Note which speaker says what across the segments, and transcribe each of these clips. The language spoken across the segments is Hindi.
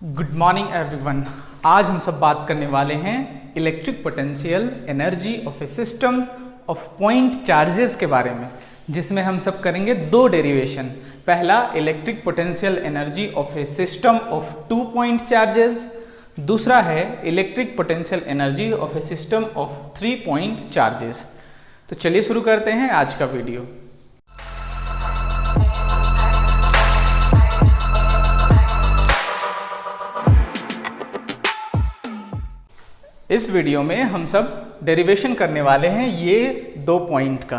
Speaker 1: Good morning everyone. आज हम सब बात करने वाले हैं electric potential energy of a system of point charges के बारे में, जिसमें हम सब करेंगे दो डेरिवेशन। पहला electric potential energy of a system of 2 point charges, दूसरा है electric potential energy of a system of 3 point charges. तो चलिए शुरू करते हैं आज का वीडियो। इस वीडियो में हम सब डेरिवेशन करने वाले हैं ये 2 पॉइंट का।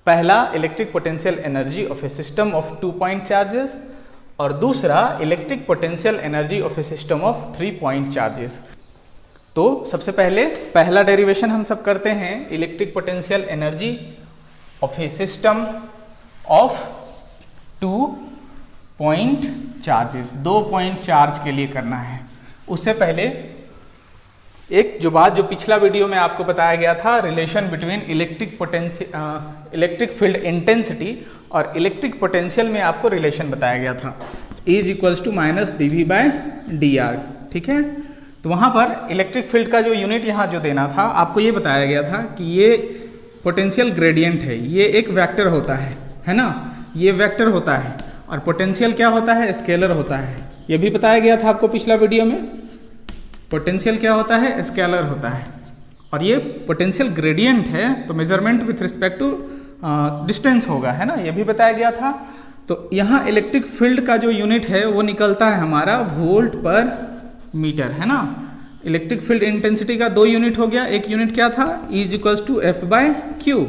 Speaker 1: पहला electric potential energy of a system of 2 point charges और दूसरा electric potential energy of a system of 3 point charges. तो सबसे पहले पहला डेरिवेशन हम सब करते हैं electric potential energy of a system of 2 point charges. 2 point charge के लिए करना है। उससे पहले एक जो बात जो पिछला वीडियो में आपको बताया गया था, relation between electric field intensity और इलेक्ट्रिक पोटेंशियल में आपको रिलेशन बताया गया था, E = -dV/dr। ठीक है, तो वहाँ पर इलेक्ट्रिक फील्ड का जो यूनिट यहाँ जो देना था, आपको ये बताया गया था कि ये पोटेंशियल ग्रेडियंट है, ये एक वेक्टर होता है ना, ये वेक्टर होता है। और पोटेंशियल क्या होता है? स्केलर होता है। ये भी बताया गया था आपको पिछला वीडियो में। पोटेंशियल क्या होता है? स्केलर होता है। और ये पोटेंशियल ग्रेडियंट है, तो measurement with respect to distance होगा, है ना, ये भी बताया गया था। तो यहाँ इलेक्ट्रिक फील्ड का जो यूनिट है वो निकलता है हमारा वोल्ट पर मीटर, है ना। इलेक्ट्रिक फील्ड इंटेंसिटी का 2 यूनिट हो गया। एक यूनिट क्या था? E = F/Q,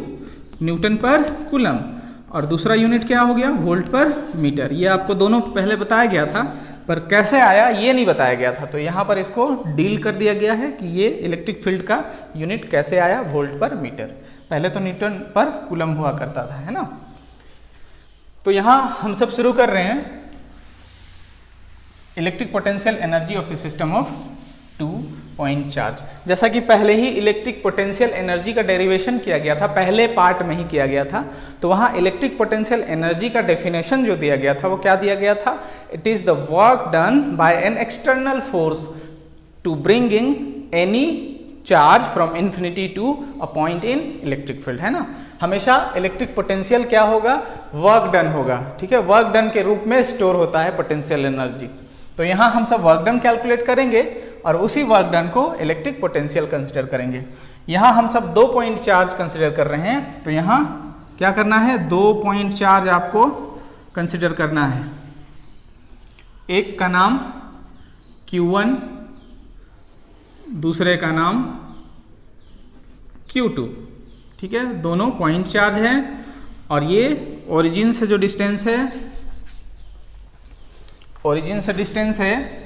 Speaker 1: न्यूटन पर कूलम। और दूसरा यूनिट क्या हो गया? वोल्ट पर मीटर। ये आपको दोनों पहले बताया गया था, पर कैसे आया ये नहीं बताया गया था। तो यहाँ पर इसको डील कर दिया गया है कि ये इलेक्ट्रिक फील्ड का यूनिट कैसे आया, वोल्ट पर मीटर। पहले तो न्यूटन पर कूलम हुआ करता था, है ना। तो यहाँ हम सब शुरू कर रहे हैं electric potential energy of a system of 2 point charge. जैसा कि पहले ही इलेक्ट्रिक पोटेंशियल एनर्जी का डेरिवेशन किया गया था, पहले पार्ट में ही किया गया था। तो वहाँ इलेक्ट्रिक पोटेंशियल एनर्जी का डेफिनेशन जो दिया गया था वो क्या दिया गया था? It is the work done by an external force to bringing any charge from infinity to a point in electric field, है ना। हमेशा इलेक्ट्रिक पोटेंशियल क्या होगा? वर्क डन होगा। ठीक है, वर्क डन के रूप में स्टोर होता है पोटेंशियल एनर्जी। तो यहाँ हम सब वर्क डन कैलकुलेट करेंगे और उसी वर्क डन को इलेक्ट्रिक पोटेंशियल कंसिडर करेंगे। यहाँ हम सब 2 पॉइंट चार्ज कंसिडर कर रहे हैं। तो यहाँ क्या करना है? 2 पॉइंट चार्ज आपको कंसिडर करना है। एक का नाम Q1, दूसरे का नाम Q2। ठीक है, दोनों पॉइंट चार्ज हैं और ये ओरिजिन से जो डिस्टेंस है, ओरिजिन से डिस्टेंस है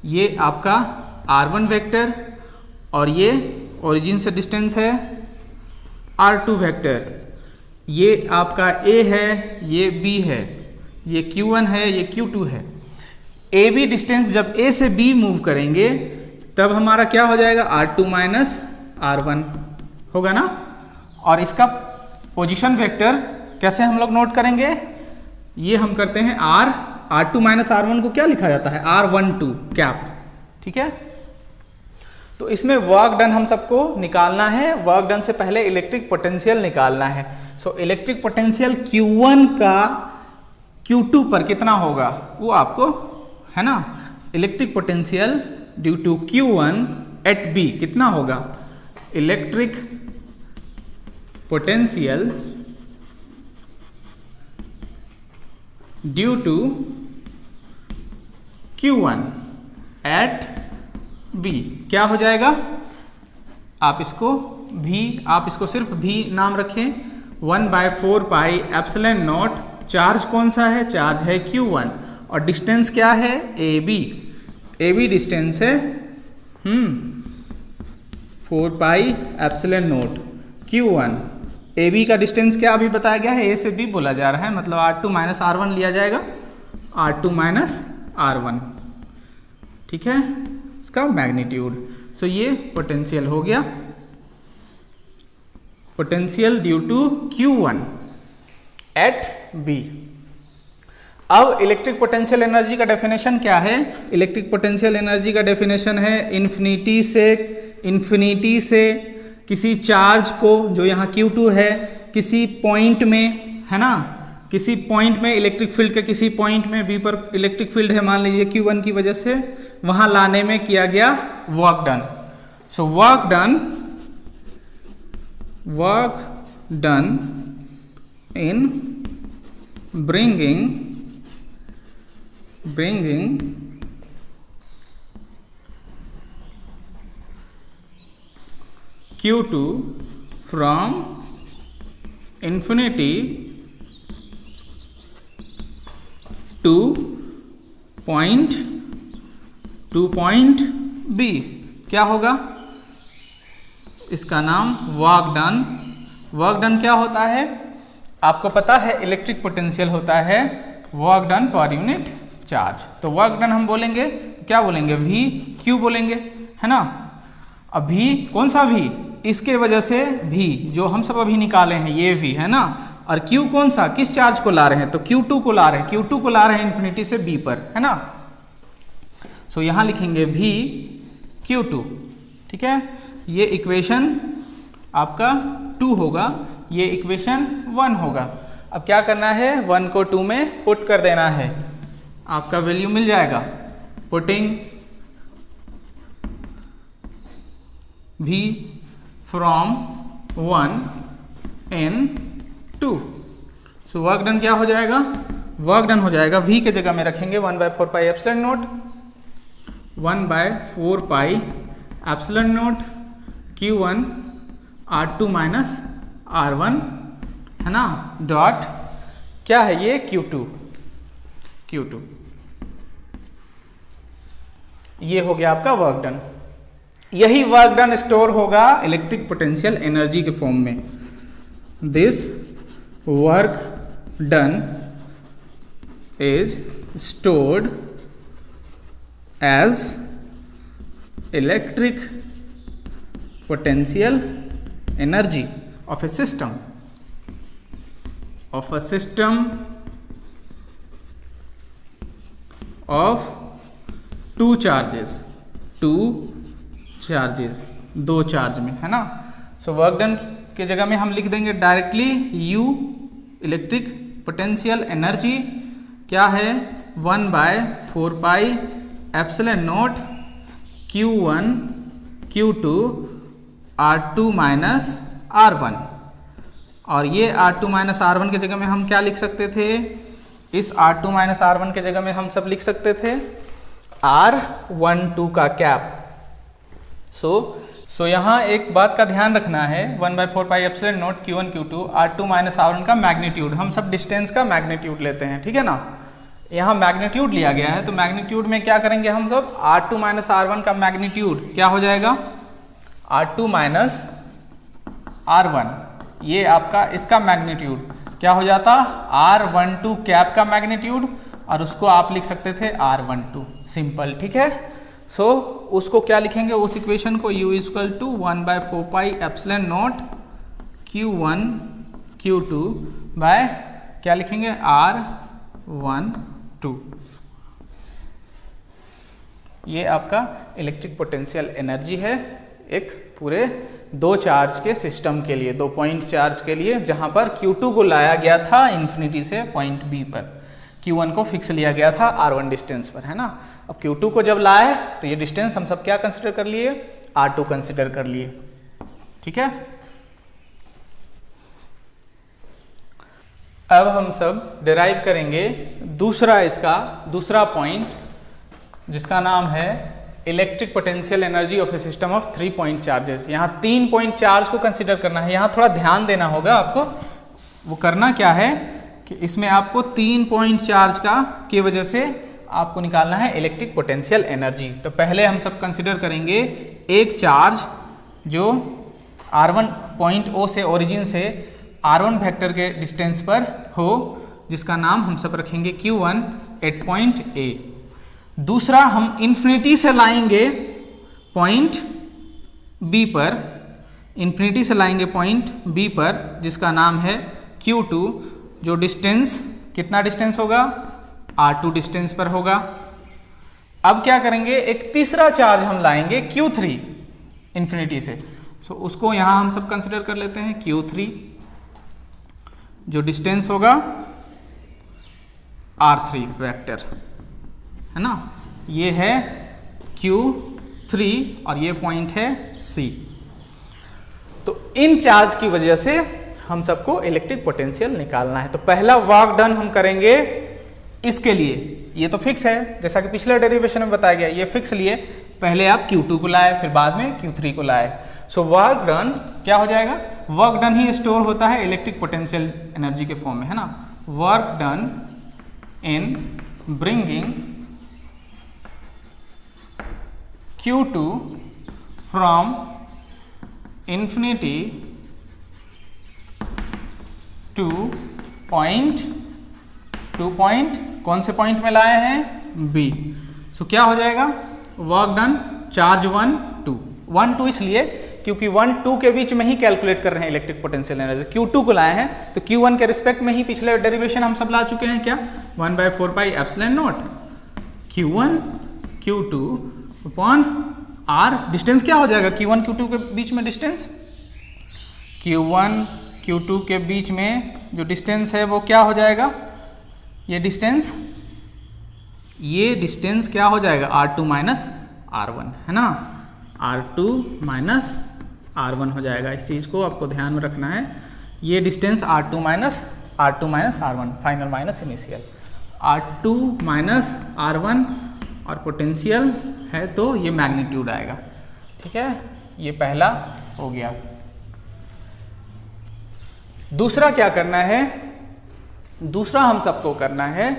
Speaker 1: ये आपका R1 वेक्टर और ये ओरिजिन से डिस्टेंस है R2 वेक्टर। ये आपका A है, ये B है, ये Q1 है, ये Q2 है। AB डिस्टेंस जब A से B मूव करेंगे तब हमारा क्या हो जाएगा? R2 - R1 होगा ना। और इसका पोजीशन वेक्टर कैसे हम लोग नोट करेंगे? ये हम करते हैं R2 - R1 को क्या लिखा जाता है? R12 cap. ठीक है, तो इसमें वर्क डन हम सबको निकालना है। वर्क डन से पहले इलेक्ट्रिक पोटेंशियल निकालना है। सो इलेक्ट्रिक पोटेंशियल Q1 का Q2 पर कितना होगा वो आपको, है ना। Electric potential due to Q1 at B कितना होगा? Electric potential due to Q1 at B क्या हो जाएगा? आप इसको सिर्फ V नाम रखें। 1/4πε0। चार्ज कौन सा है? चार्ज है Q1 और डिस्टेंस क्या है? AB। AB डिस्टेंस है 4πε0 Q1। AB का डिस्टेंस क्या अभी बताया गया है? A से B बोला जा रहा है, मतलब R2 - R1 लिया जाएगा। R2 - R1। ठीक है, इसका मैग्नीट्यूड। सो ये पोटेंशियल हो गया। Potential due to Q1 at B। अब इलेक्ट्रिक पोटेंशियल एनर्जी का डेफिनेशन क्या है? इलेक्ट्रिक पोटेंशियल एनर्जी का डेफिनेशन है इन्फिनिटी से किसी चार्ज को, जो यहाँ Q2 है, किसी पॉइंट में, है ना, किसी पॉइंट में इलेक्ट्रिक फील्ड के किसी पॉइंट में V पर इलेक्ट्रिक फील्ड है मान लीजिए Q1 की वजह से, वहां लाने में किया गया work done. So work done in bringing Q2 from infinity to point B, क्या होगा? इसका नाम वर्क डन। वर्क डन क्या होता है? आपको पता है इलेक्ट्रिक पोटेंशियल होता है work done per unit charge. तो वर्क डन हम बोलेंगे क्या बोलेंगे? V Q बोलेंगे, है ना। अब V कौन सा V? इसके वजह से V जो हम सब अभी निकाले हैं ये V, है ना। और Q कौन सा, किस चार्ज को ला रहे हैं? तो Q2 को ला रहे हैं, Q2 को ला रहे हैं इन्फिनिटी से B पर, है ना। सो यहां लिखेंगे V Q2, ठीक है। ये इक्वेशन आपका 2 होगा, ये इक्वेशन 1 होगा। अब क्या करना है? 1 को 2 में पुट कर देना है, आपका वैल्यू मिल जाएगा। Putting V from 1 in 2। So work done क्या हो जाएगा? वर्क डन हो जाएगा V के जगह में रखेंगे 1/4 pi epsilon not, 1/4 pi epsilon naught Q1 R2 minus R1, है ना, डॉट क्या है ये? Q2। ये हो गया आपका वर्क डन। यही वर्क डन स्टोर होगा इलेक्ट्रिक पोटेंशियल एनर्जी के फॉर्म में। This work done is stored as electric potential energy of a system of two charges, दो चार्ज में, है ना। सो वर्क डन के जगह में हम लिख देंगे directly U electric potential energy क्या है? 1/4 pi epsilon naught Q1 Q2 R2 minus R1। और ये R2 माइनस R1 के जगह में हम क्या लिख सकते थे? इस R2 माइनस R1 के जगह में हम सब लिख सकते थे R12 का कैप। सो यहाँ एक बात का ध्यान रखना है, 1/4 pi epsilon naught Q1 Q2 R2 minus R1 का मैग्नीट्यूड, हम सब डिस्टेंस का मैग्नीट्यूड लेते हैं, ठीक है ना। यहाँ मैग्नीट्यूड लिया गया है, तो मैग्नीट्यूड में क्या करेंगे हम सब? R2 माइनस R1 का मैग्नीट्यूड क्या हो जाएगा? R2 माइनस R1, ये आपका इसका मैग्नीट्यूड क्या हो जाता? R12 कैप का मैग्नीट्यूड, और उसको आप लिख सकते थे R12 सिंपल, ठीक है। सो उसको क्या लिखेंगे? उस इक्वेशन को U equal to 1/4 pi epsilon naught Q1 Q2 by क्या लिखेंगे? R12। ये आपका इलेक्ट्रिक पोटेंशियल एनर्जी है एक पूरे दो चार्ज के सिस्टम के लिए, 2 पॉइंट चार्ज के लिए, जहां पर Q2 को लाया गया था इन्फिनिटी से पॉइंट B पर, Q1 को फिक्स लिया गया था R1 डिस्टेंस पर, है ना। अब Q2 को जब लाए तो ये डिस्टेंस हम सब क्या कंसिडर कर लिए? R2 कंसिडर कर लिए, ठीक है। अब हम सब डिराइव करेंगे दूसरा पॉइंट, जिसका नाम है electric potential energy of a system of 3 point charges. यहाँ 3 पॉइंट चार्ज को कंसिडर करना है। यहाँ थोड़ा ध्यान देना होगा आपको। वो करना क्या है कि इसमें आपको 3 पॉइंट चार्ज की वजह से आपको निकालना है इलेक्ट्रिक पोटेंशियल एनर्जी। तो पहले हम सब कंसिडर करेंगे एक चार्ज जो R1 पॉइंट O से ओरिजिन से R1 वेक्टर के डिस्टेंस पर हो, जिसका नाम हम सब रखेंगे Q1 एट पॉइंट A। दूसरा हम इन्फिनिटी से लाएंगे पॉइंट B पर, इन्फिनिटी से लाएंगे पॉइंट B पर, जिसका नाम है Q2, जो डिस्टेंस कितना डिस्टेंस होगा R2 डिस्टेंस पर होगा। अब क्या करेंगे, एक तीसरा चार्ज हम लाएंगे Q3 इंफिनिटी से। सो उसको यहां हम सब कंसिडर कर लेते हैं Q3, जो डिस्टेंस होगा R3 वेक्टर, है ना, ये है Q3 और ये पॉइंट है C। तो इन चार्ज की वजह से हम सबको इलेक्ट्रिक पोटेंशियल निकालना है। तो पहला वर्क डन हम करेंगे इसके लिए, ये तो फिक्स है, जैसा कि पिछले डेरिवेशन में बताया गया, ये फिक्स लिए, पहले आप Q2 को लाए, फिर बाद में Q3 को लाए। सो वर्क डन क्या हो जाएगा, वर्क डन ही स्टोर होता है इलेक्ट्रिक पोटेंशियल एनर्जी के फॉर्म में, है ना। Work done in bringing Q2 from infinity two point कौन से पॉइंट में लाए हैं, B। सो क्या हो जाएगा, वर्क डन चार्ज 1 2 इसलिए क्योंकि 1 2 के बीच में ही कैलकुलेट कर रहे हैं इलेक्ट्रिक पोटेंशियल एनर्जी। Q2 को लाए हैं तो Q1 के रिस्पेक्ट में ही पिछले डेरिवेशन हम सब ला चुके हैं, क्या 1/4 pi epsilon naught Q1 Q2 upon R। Distance क्या हो जाएगा, Q1 Q2 के बीच में डिस्टेंस, Q1 Q2 के बीच में जो डिस्टेंस है वो क्या हो जाएगा, ये डिस्टेंस क्या हो जाएगा, R2 माइनस R1, है ना, R2 माइनस R1 हो जाएगा। इस चीज़ को आपको ध्यान में रखना है, ये distance R2 minus R1 final minus initial, R2 minus R1 और पोटेंशियल है तो ये मैग्नीट्यूड आएगा, ठीक है। ये पहला हो गया। दूसरा क्या करना है, दूसरा हम सबको करना है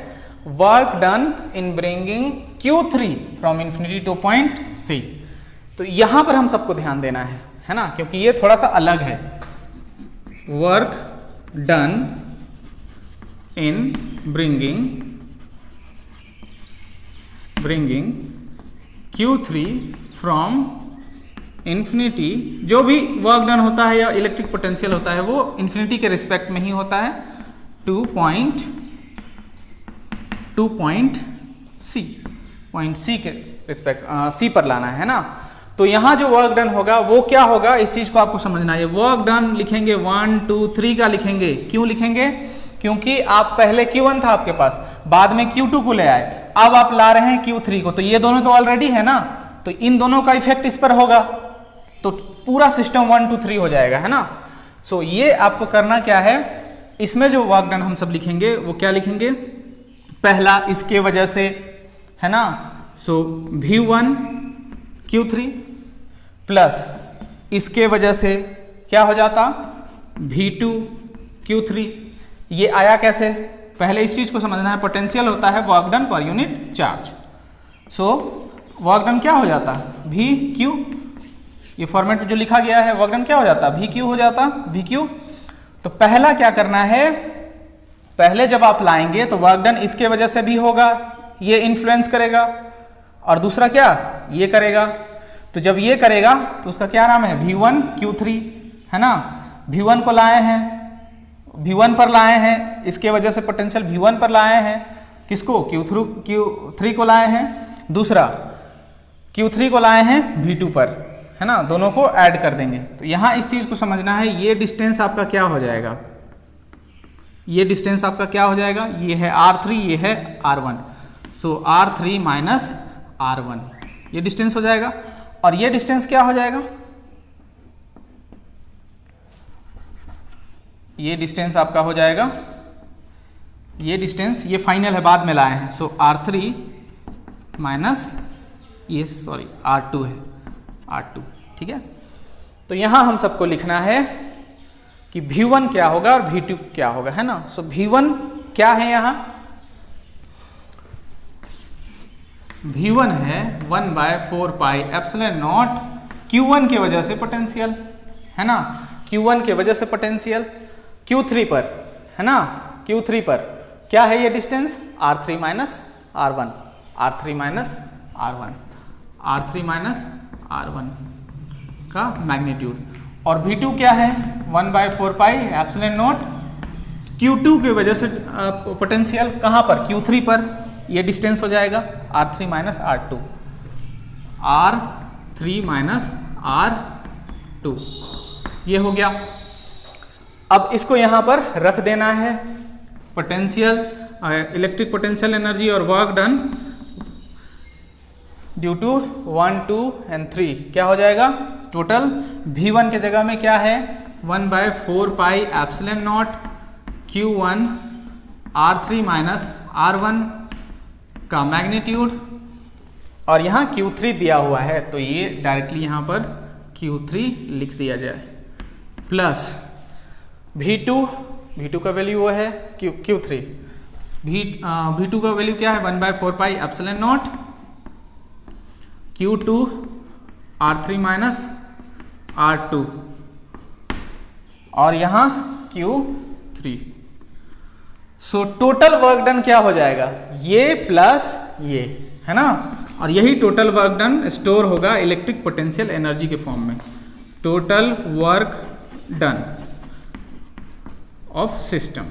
Speaker 1: work done in bringing Q3 from infinity two point C। तो यहां पर हम सबको ध्यान देना है ना, क्योंकि ये थोड़ा सा अलग है। Work done in bringing Q3 from infinity, जो भी वर्क डन होता है या इलेक्ट्रिक पोटेंशियल होता है वो इंफिनिटी के रिस्पेक्ट में ही होता है, टू पॉइंट C के रिस्पेक्ट C पर लाना है ना। तो यहां जो वर्क डन होगा वो क्या होगा, इस चीज को आपको समझना है। वर्क डन लिखेंगे 1 2 3 का लिखेंगे, क्यों लिखेंगे, क्योंकि आप पहले Q1 था आपके पास, बाद में Q2 को ले आए, अब आप ला रहे हैं Q3 को, तो ये दोनों तो ऑलरेडी है ना, तो इन दोनों का इफेक्ट इस पर होगा, तो पूरा सिस्टम 1 2 3 हो जाएगा, है ना। सो ये आपको करना क्या है, इसमें जो वर्क डन हम सब लिखेंगे वो क्या लिखेंगे, पहला इसके वजह से, है ना, सो V1 Q3 प्लस इसके वजह से क्या हो जाता V2 Q3। ये आया कैसे, पहले इस चीज को समझना है, पोटेंशियल होता है work done per unit charge. So work done क्या हो जाता, VQ, ये फॉर्मेट में जो लिखा गया है वर्क डन क्या हो जाता, VQ हो जाता, VQ। तो पहला क्या करना है, पहले जब आप लाएंगे तो वर्क डन इसके वजह से भी होगा, ये इन्फ्लुएंस करेगा, और दूसरा क्या, ये करेगा। तो जब ये करेगा तो उसका क्या नाम है, V1 Q3, है ना। V1 को लाए हैं, V1 पर लाए हैं, इसके वजह से पोटेंशियल V1 पर लाए हैं, किसको, Q3 को लाए हैं, दूसरा Q3 को लाए हैं V2 पर, है ना, दोनों को ऐड कर देंगे। तो यहां इस चीज को समझना है, ये डिस्टेंस आपका क्या हो जाएगा, ये डिस्टेंस आपका क्या हो जाएगा, ये है R3, ये है R1, सो R3 माइनस R1 ये डिस्टेंस हो जाएगा। और ये डिस्टेंस क्या हो जाएगा, ये डिस्टेंस आपका हो जाएगा, ये डिस्टेंस, ये फाइनल है, बाद में लाए हैं, सो R3 माइनस ये सॉरी R2 है, R2, ठीक है। तो यहां हम सबको लिखना है कि V1 क्या होगा और V2 क्या होगा, है ना। सो V1 क्या है, यहां V1 है 1/4 पाई एप्सिलॉन नॉट Q1 की वजह से पोटेंशियल, है ना, Q1 की वजह से पोटेंशियल Q3 पर, है ना, Q3 पर क्या है ये distance, R3 minus R1, R3 minus R1, R3 minus R1 का मैग्नीट्यूड। और V2 क्या है, 1/4 पाई एप्सिलॉन नॉट Q2 की वजह से पोटेंशियल कहाँ पर, Q3 पर, ये डिस्टेंस हो जाएगा R3 minus R2, R3 minus R2, ये हो गया। अब इसको यहाँ पर रख देना है, पोटेंशियल, इलेक्ट्रिक पोटेंशियल एनर्जी और work done due to 1, 2 and 3 क्या हो जाएगा, टोटल V1 के जगह में क्या है 1/4 pi epsilon naught Q1 R3 minus R1 का मैग्नीट्यूड, और यहाँ Q3 दिया हुआ है तो ये डायरेक्टली यहाँ पर Q3 लिख दिया जाए, प्लस V2 का वैल्यू वो है Q3, V2 का वैल्यू क्या है 1/4 pi epsilon naught Q2 R3 minus R2 और यहाँ Q3। So total work done क्या हो जाएगा, ये प्लस ये, है ना, और यही टोटल वर्क डन स्टोर होगा इलेक्ट्रिक पोटेंशियल एनर्जी के फॉर्म में, total work done of system,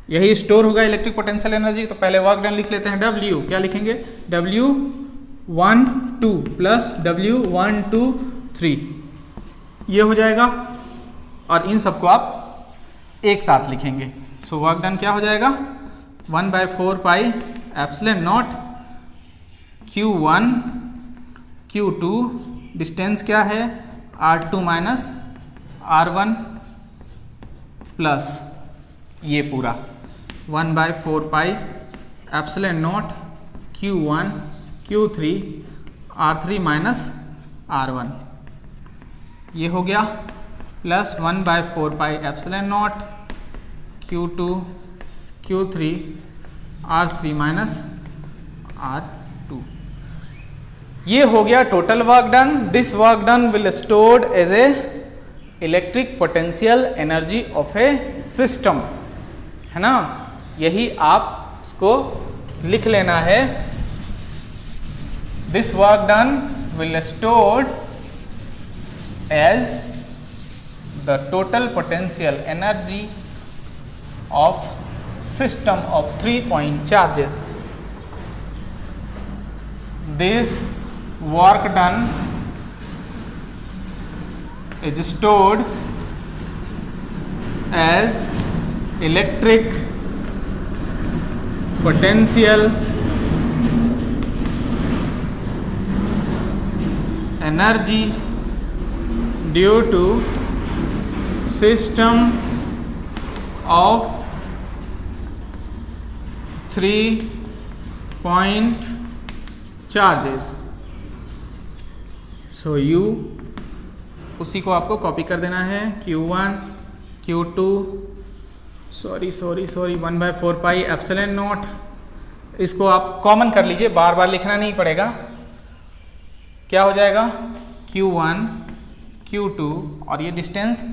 Speaker 1: यही स्टोर होगा इलेक्ट्रिक पोटेंशियल एनर्जी। तो पहले वर्क डन लिख लेते हैं, W क्या लिखेंगे, W12 प्लस W123 ये हो जाएगा, और इन सबको आप एक साथ लिखेंगे। सो वर्क डन क्या हो जाएगा 1/4 pi epsilon naught Q1 Q2, distance क्या है R2 माइनस R1 प्लस ये पूरा 1/4 pi epsilon naught Q1 Q3 R3 minus R1 ये हो गया, plus 1/4 pi epsilon naught Q2 Q3 R3 minus R2, ये हो गया total work done. This work done will stored as a electric potential energy of a system, है ना, यही आप इसको लिख लेना है। This work done will stored as the total potential energy of system of 3 point charges. This work done is stored as electric potential energy due to system of 3 point charges. So you उसी को आपको कॉपी कर देना है, Q1 Q2 sorry 1/4 pi epsilon not, इसको आप कॉमन कर लीजिए, बार बार लिखना नहीं पड़ेगा। क्या हो जाएगा Q1 Q2 और ये डिस्टेंस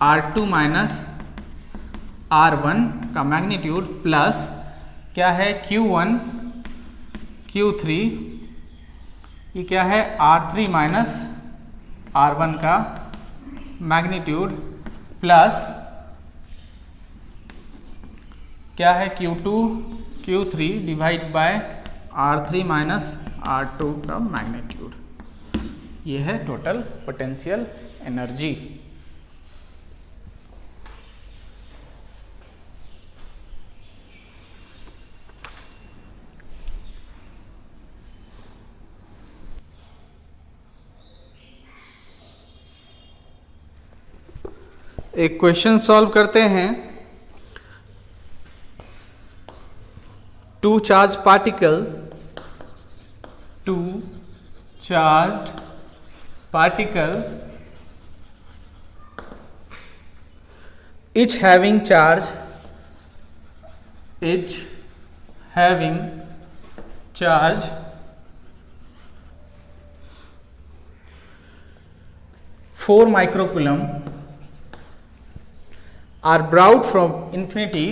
Speaker 1: R2 माइनस R1 का मैग्नीट्यूड, प्लस क्या है Q1 Q3, ये क्या है R3 माइनस R1 का मैग्नीट्यूड, प्लस क्या है Q2 Q3 divide by R3 minus R2 का मैग्नीट्यूड, ये है टोटल पोटेंशियल एनर्जी। एक क्वेश्चन सॉल्व करते हैं। Two charged particle each having charge 4 microcoulomb are brought from infinity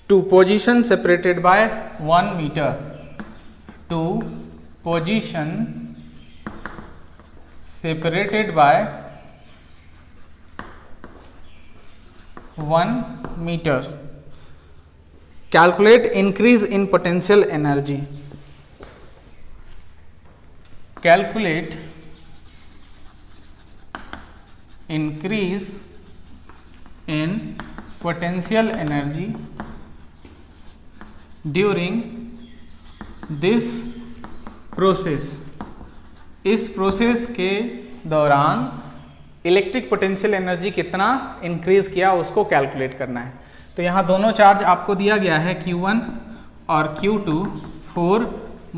Speaker 1: to position separated by 1 metre, to position separated by 1 meter. Calculate increase in potential energy. Calculate increase in potential energy during this process. इस प्रोसेस के दौरान इलेक्ट्रिक पोटेंशियल एनर्जी कितना इंक्रीज किया उसको कैलकुलेट करना है। तो यहाँ दोनों चार्ज आपको दिया गया है Q1 और Q2 4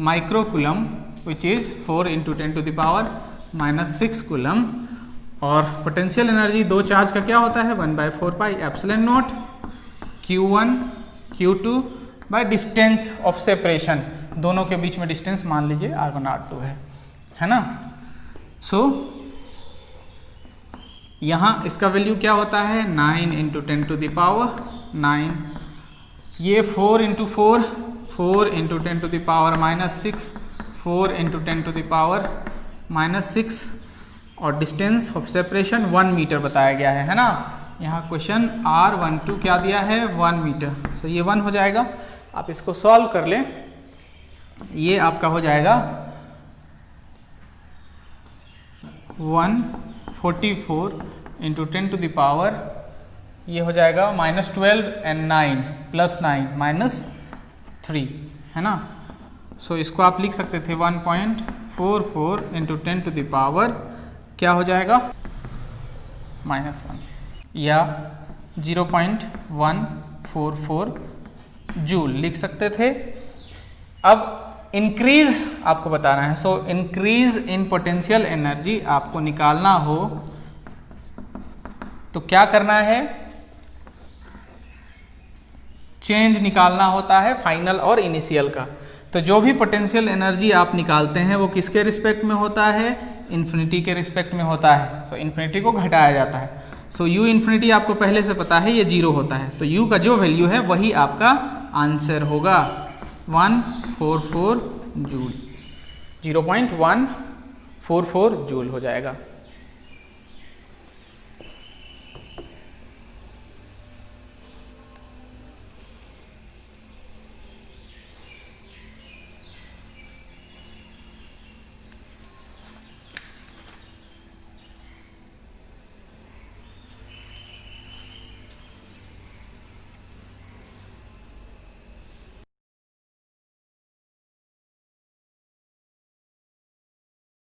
Speaker 1: microcoulomb which is 4 × 10⁻⁻6 coulomb, और पोटेंशियल एनर्जी दो चार्ज का क्या होता है 1/4πε0 Q1 Q2 by distance of separation, दोनों के बीच में डिस्टेंस मान लीजिए R1 R2 है ना। सो यहाँ इसका वैल्यू क्या होता है 9 × 10⁻⁹, ये 4 × 4 4 × 10⁻⁻6 4 × 10⁻⁻6 और डिस्टेंस ऑफ सेपरेशन 1 मीटर बताया गया है ना। यहाँ क्वेश्चन R12 क्या दिया है 1 मीटर। सो ये 1 हो जाएगा, आप इसको सॉल्व कर लें, ये आपका हो जाएगा 144 × 10⁻, ये हो जाएगा -12 and 9 + 9 -3 है ना। सो इसको आप लिख सकते थे 1.44 × 10⁻, क्या हो जाएगा -1 या 0.144 जूल लिख सकते थे। अब इंक्रीज आपको बताना है। So increase in potential energy आपको निकालना हो तो क्या करना है, चेंज निकालना होता है फाइनल और इनिशियल का। तो जो भी पोटेंशियल एनर्जी आप निकालते हैं वो किसके रिस्पेक्ट में होता है, इन्फिनिटी के रिस्पेक्ट में होता है। सो इन्फिनिटी को घटाया जाता है। सो u इन्फिनिटी आपको पहले से पता है ये 0 होता है, तो u का जो वैल्यू है वही आपका आंसर होगा 144 जूल, 0.144 जूल हो जाएगा।